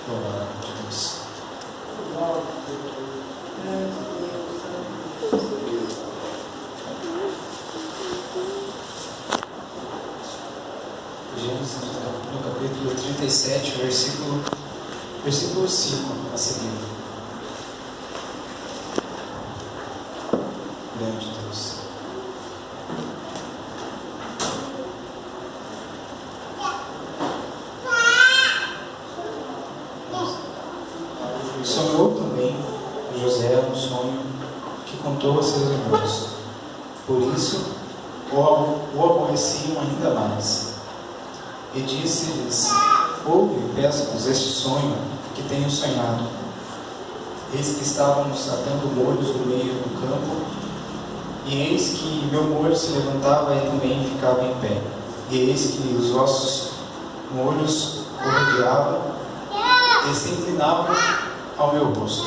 Glória a Deus. Gênesis no capítulo 37, versículo 5 a seguir. Grande Deus. Sonhou também José um sonho que contou a seus irmãos. Por isso o aborreciam ainda mais. E disse-lhes: ouve, peço-vos este sonho que tenho sonhado. Eis que estávamos atando molhos no meio do campo, e eis que meu molho se levantava e também ficava em pé. E eis que os vossos molhos o rodeavam e se inclinavam ao meu rosto.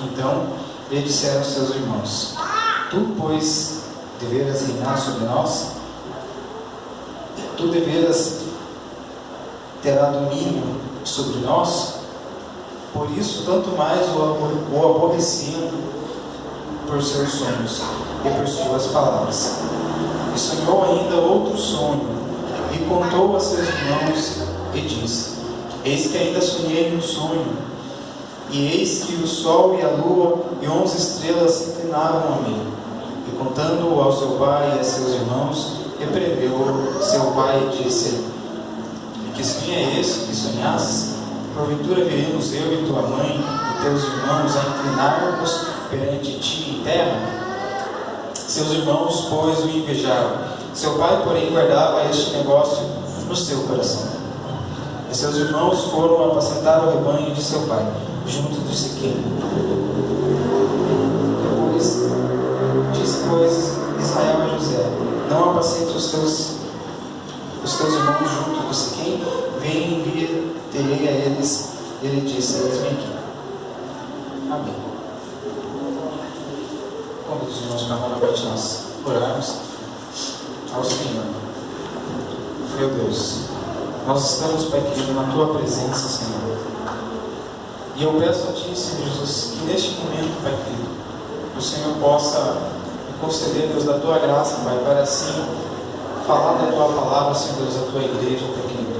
Então lhe disseram seus irmãos: tu, pois, deveras reinar sobre nós? Tu deveras terá domínio sobre nós? Por isso, tanto mais o aborreciam por seus sonhos e por suas palavras. E sonhou ainda outro sonho, e contou a seus irmãos, e disse: eis que ainda sonhei um sonho, e eis que o sol e a lua e 11 estrelas se inclinaram a mim. E contando-o ao seu pai e a seus irmãos, repreendeu seu pai e disse: que sonho é esse que sonhastes? Porventura viremos eu e tua mãe e teus irmãos a inclinar-nos perante ti em terra? Seus irmãos, pois, o invejaram. Seu pai, porém, guardava este negócio no seu coração. E seus irmãos foram apacentar o rebanho de seu pai, junto de Siquém. Depois disse, pois, Israel a José: não apacente os teus irmãos junto de Siquém? Vem, envia-te-ei a eles. Ele disse: eis-me aqui. Amém. Convido os irmãos para novamente nós orarmos ao Senhor. Meu Deus, nós estamos, Pai querido, na Tua presença, Senhor. E eu peço a Ti, Senhor Jesus, que neste momento, Pai querido, o Senhor possa me conceder, Deus, da Tua graça, Pai, para assim falar da Tua palavra, Senhor Deus, da Tua igreja, Pai querido.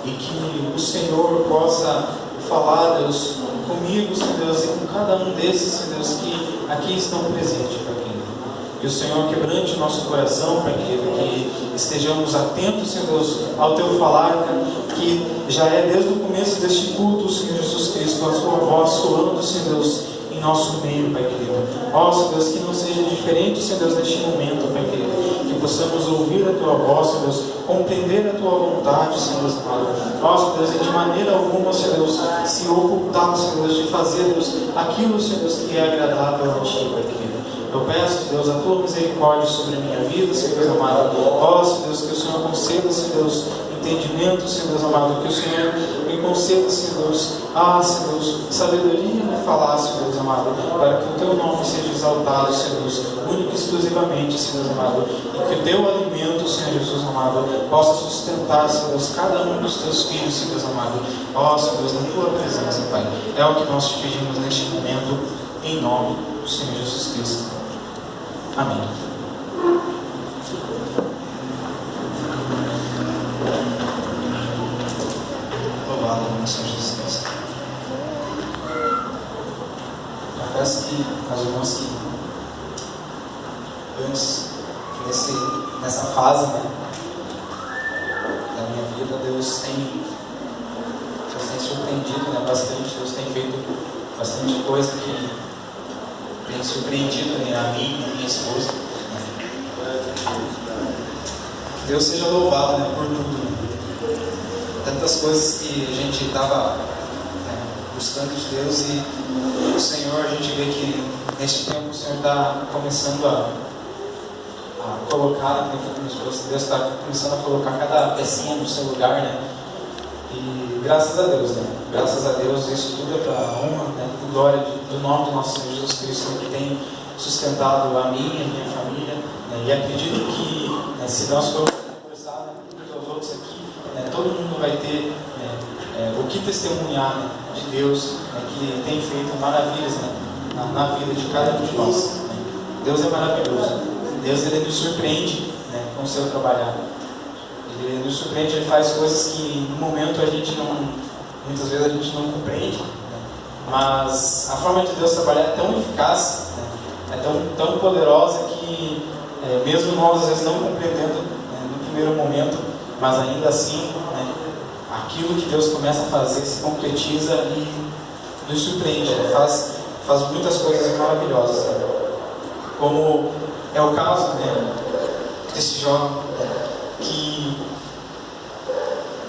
E que o Senhor possa falar, Deus, comigo, Senhor Deus, e com cada um desses, Senhor Deus, que aqui estão presentes, Pai querido. Que o Senhor quebrante o nosso coração, Pai querido, que estejamos atentos, Senhor Deus, ao Teu falar, que já é desde o começo deste culto, Senhor Jesus Cristo, a Sua voz soando, Senhor Deus, em nosso meio, Pai querido. Ó, Senhor Deus, que não seja diferente, Senhor Deus, neste momento, Pai querido. Que possamos ouvir a Tua voz, Senhor Deus, compreender a Tua vontade, Senhor Deus amado. Ó, Senhor Deus, e de maneira alguma, Senhor Deus, se ocultar, Senhor Deus, de fazer, Deus, aquilo, Senhor Deus, que é agradável a Ti, Pai querido. Eu peço, Deus, a Tua misericórdia sobre a minha vida, Senhor Deus amado. Ó, Senhor Deus, que o Senhor conceda, Senhor Deus, entendimento, Senhor Deus amado. Que o Senhor me conceda, Senhor Deus, Senhor Deus, sabedoria no falar, Senhor Deus amado, para que o Teu nome seja exaltado, Senhor Deus, único e exclusivamente, Senhor Deus amado. E que o Teu alimento, Senhor Jesus amado, possa sustentar, Senhor Deus, cada um dos Teus filhos, Senhor Deus amado. Ó, Senhor Deus, na Tua presença, Pai. É o que nós te pedimos neste momento, em nome do Senhor Jesus Cristo. Amém. Louvado o Senhor Jesus Cristo. Confesso que as irmãs que antes, nessa fase, né, da minha vida, Deus tem surpreendido, né, bastante. Deus tem feito bastante coisa que tem surpreendido, né, a mim e a minha esposa. Deus seja louvado, né, por tudo. Tantas coisas que a gente estava, né, buscando de Deus, e o Senhor, a gente vê que neste tempo o Senhor está começando a colocar, né, Deus está começando a colocar cada pecinha no seu lugar, né? E graças a Deus, né? Graças a Deus, isso tudo é para a honra, né, e glória do nome do nosso Senhor Jesus Cristo, que tem sustentado a mim e a minha família, né? E acredito que, né, se nós formos conversar, né, uns aos outros aqui, né, todo mundo vai ter, né, o que testemunhar, né, de Deus, né, que tem feito maravilhas, né, na vida de cada um de nós. Né. Deus é maravilhoso. Deus, Ele nos surpreende, né, com o seu trabalhar. Ele nos surpreende, Ele faz coisas que no momento a gente não, muitas vezes a gente não compreende, né, mas a forma de Deus trabalhar é tão eficaz, né, é tão poderosa que mesmo nós às vezes não compreendendo, né, no primeiro momento, mas ainda assim, né, aquilo que Deus começa a fazer se concretiza e nos surpreende, né, faz muitas coisas maravilhosas, né, como é o caso, né, desse jovem, né, que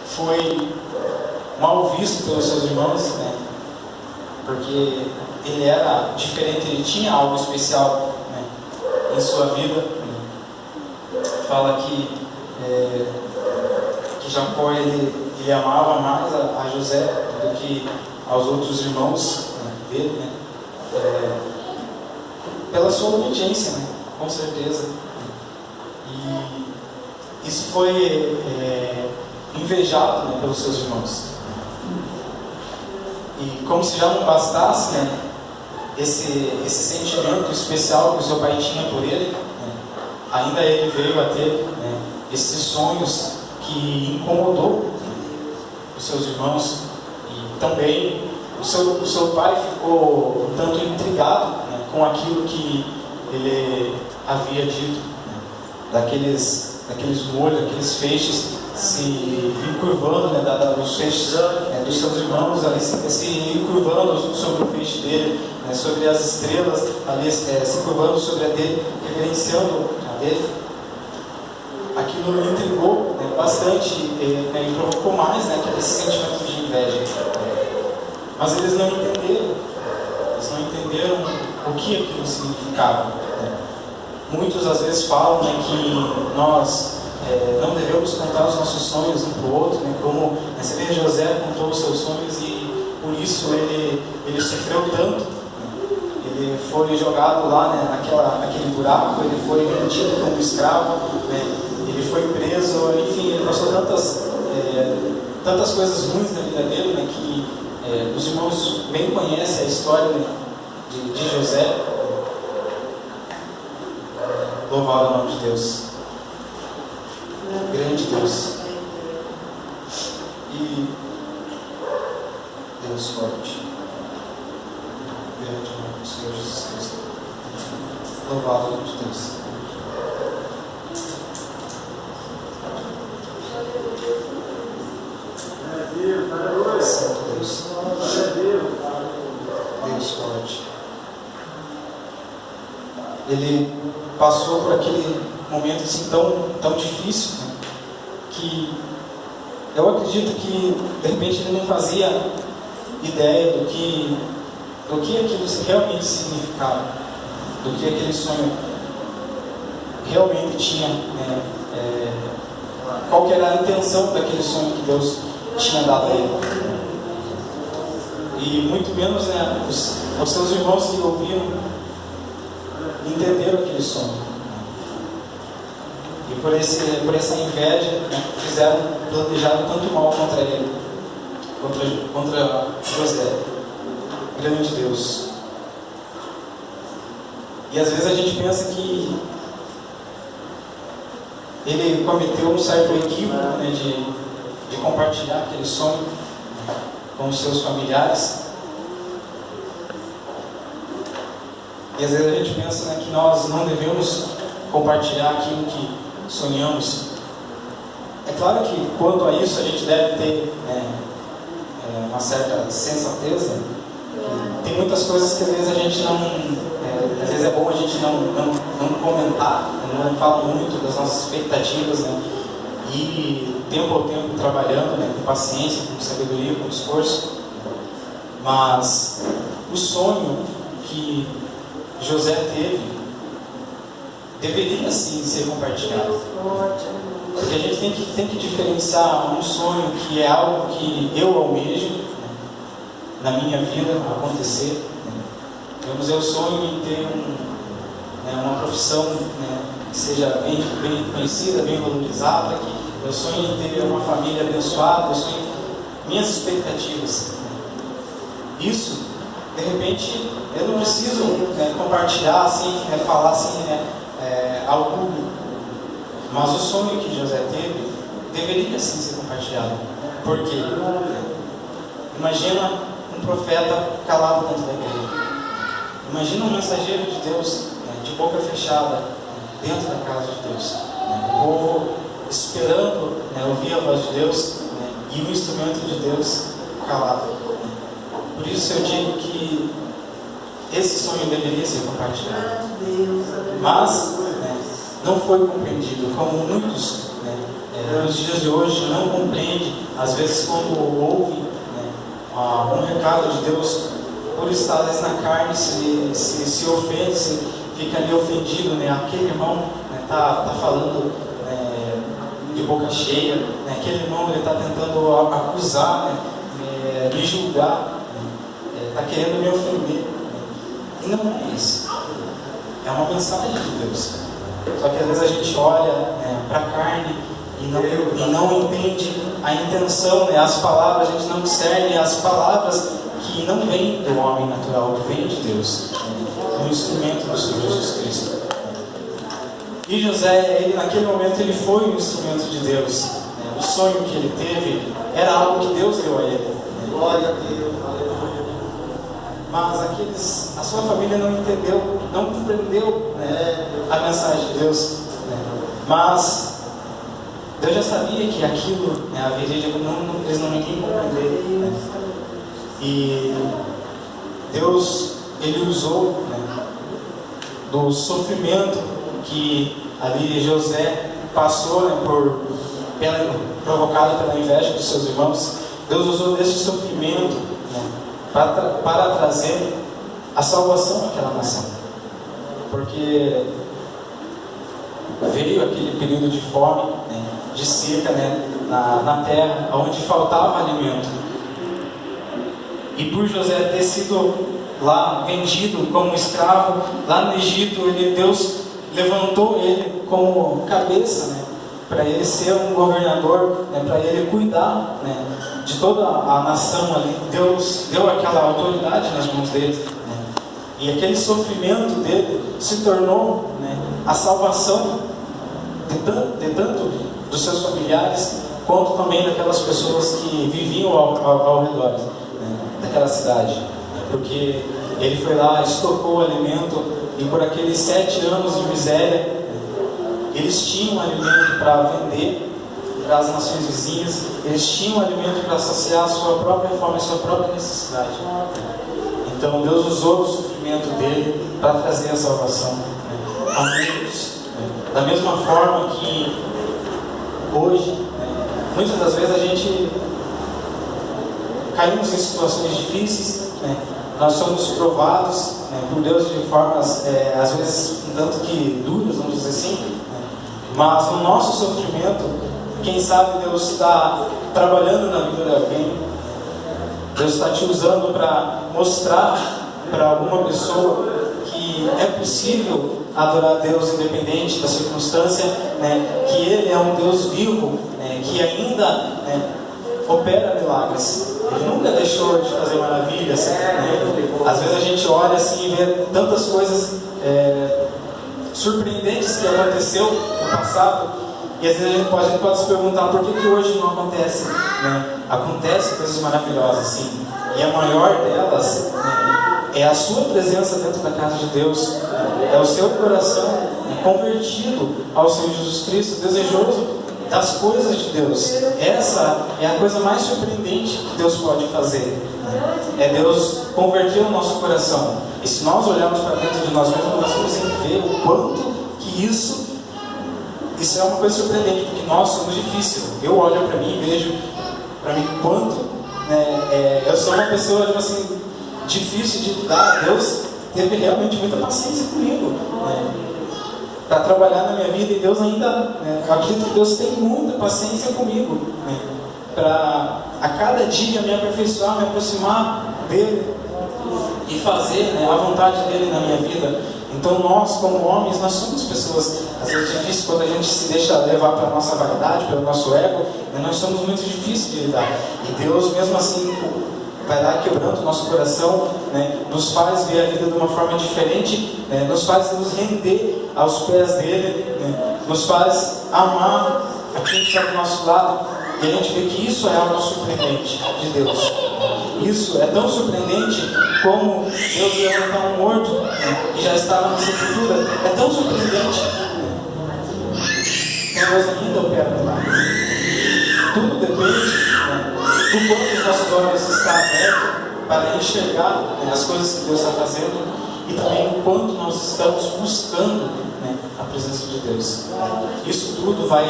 foi mal visto pelos seus irmãos, né, porque ele era diferente, ele tinha algo especial, né, em sua vida. Fala que Jacó ele amava mais a José do que aos outros irmãos, né, dele, né, pela sua obediência, né, com certeza. E isso foi invejado, né, pelos seus irmãos. E como se já não bastasse, né, esse sentimento especial que o seu pai tinha por ele, né, ainda ele veio a ter, né, esses sonhos que incomodou, né, os seus irmãos. E também o seu pai ficou um tanto intrigado, né, com aquilo que ele havia dito, né, daqueles molhos, daqueles feixes se encurvando, né, dos feixes, dos seus irmãos ali se encurvando sobre o feixe dele, né, sobre as estrelas ali, se curvando sobre a dele, reverenciando a dele. Aquilo me intrigou, né, bastante, e provocou mais, né, que esse sentimento de inveja. Mas eles não entenderam o que aquilo significava, né. Muitos às vezes falam, né, que nós não devemos contar os nossos sonhos um para o outro, né, como você vê, José contou os seus sonhos e por isso ele sofreu tanto, né. Ele foi jogado lá, né, naquele buraco, ele foi vendido como escravo, né, ele foi preso, enfim, ele passou tantas coisas ruins na vida dele, né, que os irmãos bem conhecem a história, né, de José. Louvado o nome de Deus. Grande Deus. E Deus forte. Grande nome do Senhor Jesus Cristo. Louvado o nome de Deus. Santo Deus. Deus forte. Ele passou por aquele momento assim tão difícil, né, que eu acredito que de repente ele não fazia ideia do que aquilo realmente significava, do que aquele sonho realmente tinha, né, qual que era a intenção daquele sonho que Deus tinha dado a ele. E muito menos, né, os seus irmãos que ouviam entenderam aquele sonho. E por essa inveja, né, planejaram tanto mal contra ele, contra José. Grande Deus. E às vezes a gente pensa que ele cometeu um certo equívoco, né, de compartilhar aquele sonho, né, com os seus familiares. E às vezes a gente pensa, né, que nós não devemos compartilhar aquilo que sonhamos. É claro que quanto a isso a gente deve ter, né, uma certa sensatez, né? Tem muitas coisas que às vezes a gente não, às vezes é bom a gente não comentar, não falar muito das nossas expectativas, né? E tempo ao tempo trabalhando, né, com paciência, com sabedoria, com esforço. Mas o sonho que José teve deveria sim ser compartilhado, porque a gente tem que diferenciar um sonho que é algo que eu almejo, né, na minha vida acontecer, né. Digamos, eu sonho em ter uma profissão, né, que seja bem conhecida, bem valorizada, eu sonho em ter uma família abençoada, eu sonho minhas expectativas. Isso, de repente, eu não preciso compartilhar assim, falar assim ao público, mas o sonho que José teve deveria sim ser compartilhado. Por quê? Imagina um profeta calado dentro da igreja. Imagina um mensageiro de Deus de boca fechada dentro da casa de Deus. O povo esperando ouvir a voz de Deus e o instrumento de Deus calado. Por isso eu digo que esse sonho deveria ser compartilhado. Mas não foi compreendido, como muitos nos dias de hoje não compreendem, às vezes quando ouvem um recado de Deus, por estar na carne, se ofende, se fica ali ofendido, aquele irmão está falando de boca cheia, aquele irmão está tentando acusar, me julgar, está querendo me ofender. E não é isso. É uma mensagem de Deus. Só que às vezes a gente olha para a carne e não entende a intenção, as palavras, a gente não discerne as palavras que não vêm do homem natural, que vêm de Deus, do instrumento do Senhor Jesus Cristo. E José, ele naquele momento, ele foi um instrumento de Deus. O sonho que ele teve era algo que Deus deu a ele. Glória a Deus. Mas a sua família não entendeu, não compreendeu a mensagem de Deus. Mas Deus já sabia que aquilo haveria, eles não iriam compreender. E Deus, ele usou do sofrimento que ali José passou provocado pela inveja dos seus irmãos. Deus usou desse sofrimento para trazer a salvação àquela nação, porque veio aquele período de fome, de seca na terra, onde faltava alimento. E por José ter sido lá vendido como escravo lá no Egito, Deus levantou ele como cabeça, para ele ser um governador, para ele cuidar de toda a nação ali. Deus deu aquela autoridade nas mãos dele, e aquele sofrimento dele se tornou a salvação de tanto dos seus familiares quanto também daquelas pessoas que viviam ao redor daquela cidade, porque ele foi lá, estocou o alimento, e por aqueles 7 anos de miséria eles tinham alimento para vender para as nações vizinhas, eles tinham alimento para saciar a sua própria fome, a sua própria necessidade. Então Deus usou o sofrimento dele para trazer a salvação a muitos. Da mesma forma que hoje, muitas das vezes a gente caímos em situações difíceis, nós somos provados por Deus de formas, às vezes, um tanto que duras, vamos dizer assim, mas no nosso sofrimento, quem sabe Deus está trabalhando na vida de alguém, Deus está te usando para mostrar para alguma pessoa que é possível adorar a Deus independente da circunstância, que Ele é um Deus vivo, que ainda opera milagres. Ele nunca deixou de fazer maravilhas. Às vezes a gente olha assim e vê tantas coisas surpreendentes que aconteceu no passado, e às vezes a gente pode se perguntar por que hoje não acontece. Acontecem coisas maravilhosas, sim, e a maior delas é a sua presença dentro da casa de Deus, é o seu coração convertido ao Senhor Jesus Cristo, desejoso das coisas de Deus. Essa é a coisa mais surpreendente que Deus pode fazer, é Deus converter o nosso coração. E se nós olharmos para dentro de nós mesmos, nós vamos ver o quanto que isso é uma coisa surpreendente, porque nós somos difíceis. Eu olho para mim e vejo para mim quanto eu sou uma pessoa assim, difícil de lidar. Deus teve realmente muita paciência comigo, para trabalhar na minha vida, e Deus ainda, eu acredito que Deus tem muita paciência comigo, para a cada dia me aperfeiçoar, me aproximar dele e fazer a vontade dele na minha vida. Então nós, como homens, nós somos pessoas, às vezes difíceis quando a gente se deixa levar pela nossa vaidade, pelo nosso ego, né? Nós somos muito difíceis de lidar. E Deus, mesmo assim, vai lá quebrando o nosso coração, né? Nos faz ver a vida de uma forma diferente, né? Nos faz nos render aos pés dele, né? Nos faz amar aquilo que está do nosso lado. E a gente vê que isso é algo surpreendente de Deus. Isso é tão surpreendente como Deus levantar um morto, né, que já estava na sepultura. É tão surpreendente. Deus ainda opera milagres. Tudo depende, né, do quanto os nossos olhos estão abertos para enxergar, né, as coisas que Deus está fazendo, e também o quanto nós estamos buscando, né, a presença de Deus. Isso tudo vai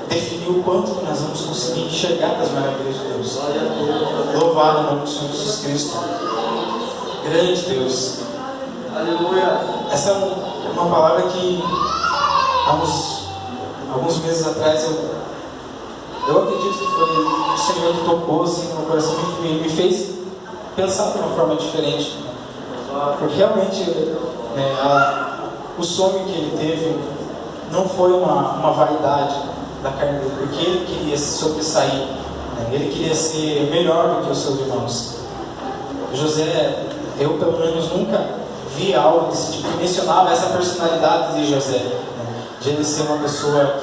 definir o quanto que nós vamos conseguir enxergar as maravilhas de Deus. Louvado o nome do Senhor Jesus Cristo. Grande Deus. Aleluia. Essa é uma palavra que alguns meses atrás eu acredito que foi o Senhor que tocou assim, no meu coração e me fez pensar de uma forma diferente. Porque realmente o sonho que ele teve não foi uma vaidade da carne dele, porque ele queria se sobressair, né? Ele queria ser melhor do que os seus irmãos. José, eu pelo menos nunca vi algo desse tipo que mencionava essa personalidade de José, né? De ele ser uma pessoa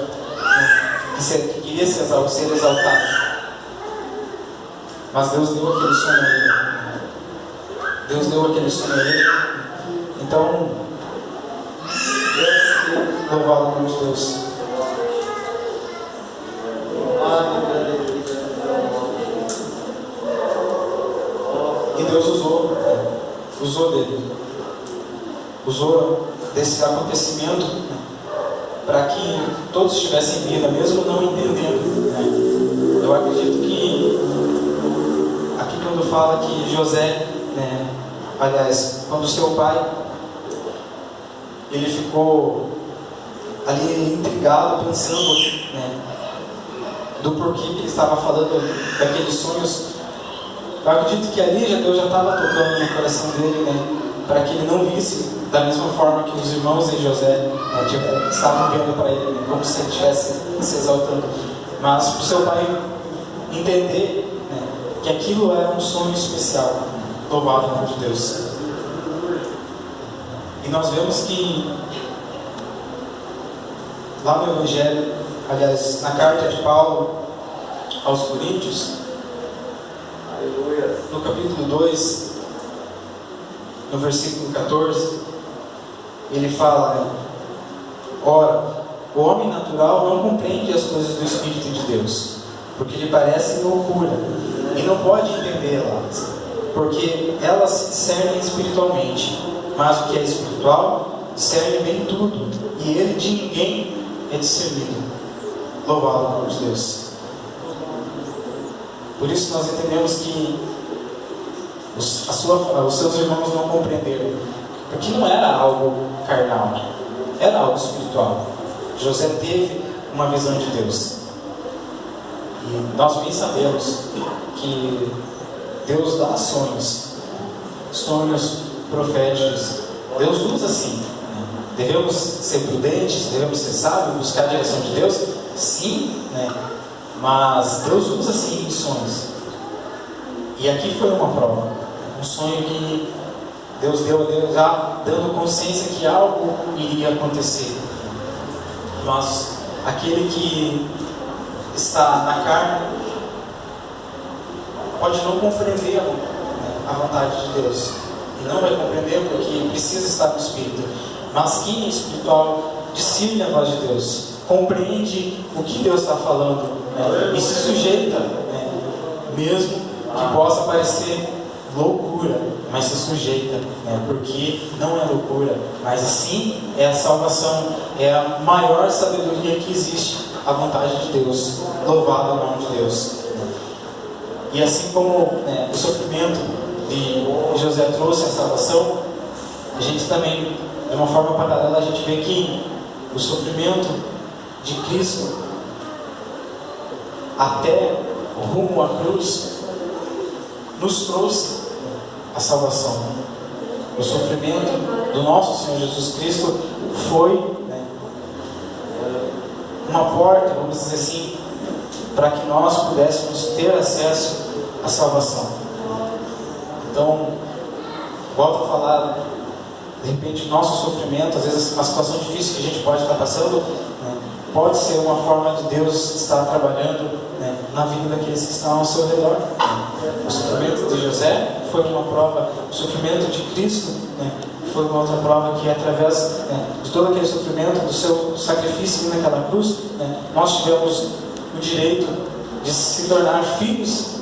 que queria ser exaltado. Mas Deus deu aquele sonho a ele. Deus deu aquele sonho a ele. Então, louvado o nome de Deus. E Deus usou dele, usou desse acontecimento, né, para que todos estivessem em vida, mesmo não entendendo, né? Eu acredito que aqui quando fala que José, né, aliás, quando seu pai ele ficou ali intrigado, pensando, né, do porquê que ele estava falando daqueles sonhos. Eu acredito que ali Deus já estava tocando no coração dele, né, para que ele não visse da mesma forma que os irmãos de José, né, estavam vendo para ele, né, como se ele estivesse se exaltando. Mas para o seu pai entender, né, que aquilo era um sonho especial. Louvado o nome de Deus. E nós vemos que lá no Evangelho, aliás, na carta de Paulo aos Coríntios, no capítulo 2, no versículo 14, ele fala, né, ora, o homem natural não compreende as coisas do Espírito de Deus, porque lhe parecem loucura, e não pode entendê-las, porque elas discernem espiritualmente, mas o que é espiritual discerne bem tudo, e ele de ninguém é discernido. Louvado o nome de Deus. Por isso nós entendemos que os seus irmãos não compreenderam, porque não era algo carnal, era algo espiritual. José teve uma visão de Deus, e nós bem sabemos que Deus dá sonhos proféticos. Deus usa assim. Devemos ser prudentes, devemos ser sábios, buscar a direção de Deus, sim, né? Mas Deus usa sim sonhos. E aqui foi uma prova, um sonho que Deus deu já dando consciência que algo iria acontecer. Mas aquele que está na carne pode não compreender a vontade de Deus, e não vai compreender porque precisa estar no Espírito. Mas quem é espiritual discerne a voz de Deus, compreende o que Deus está falando, né, e se sujeita, né, mesmo que possa parecer loucura, mas se sujeita, né, porque não é loucura, mas sim é a salvação, é a maior sabedoria que existe, a vontade de Deus. Louvado o nome de Deus. E assim como, né, o sofrimento de José trouxe a salvação, a gente também, de uma forma paralela, a gente vê que o sofrimento de Cristo até o rumo à cruz nos trouxe a salvação. O sofrimento do nosso Senhor Jesus Cristo foi, né, uma porta, vamos dizer assim, para que nós pudéssemos ter acesso à salvação. Então, volto a falar, de repente o nosso sofrimento, às vezes uma situação difícil que a gente pode estar passando, né, pode ser uma forma de Deus estar trabalhando, né, na vida daqueles que estão ao seu redor. O sofrimento de José foi uma prova, o sofrimento de Cristo, né, foi uma outra prova que através, né, de todo aquele sofrimento, do seu sacrifício naquela cruz, né, nós tivemos o direito de se tornar filhos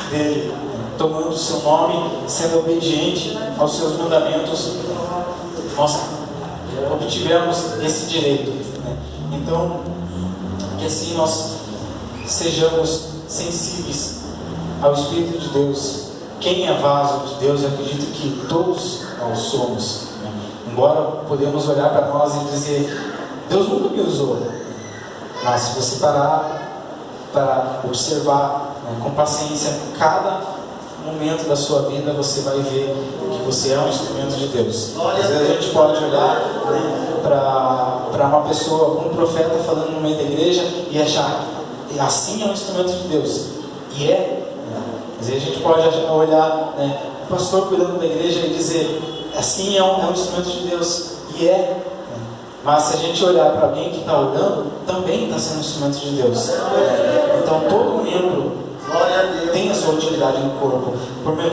dele, tomando o seu nome, sendo obediente aos seus mandamentos. Nós obtivemos esse direito, né? Então, que assim nós sejamos sensíveis ao Espírito de Deus. Quem é vaso de Deus, eu acredito que todos nós somos, né? Embora podemos olhar para nós e dizer, Deus nunca me usou. Mas se você parar para observar, né, com paciência cada momento da sua vida, você vai ver que você é um instrumento de Deus. Às vezes a gente pode olhar, né, para uma pessoa, como um profeta falando no meio da igreja e achar que assim é um instrumento de Deus. E é. Às vezes a gente pode olhar, né, o pastor cuidando da igreja e dizer, assim é um instrumento de Deus. E é. Mas se a gente olhar para alguém que está orando, também está sendo um instrumento de Deus. Então todo membro tem a sua utilidade no corpo. Por menor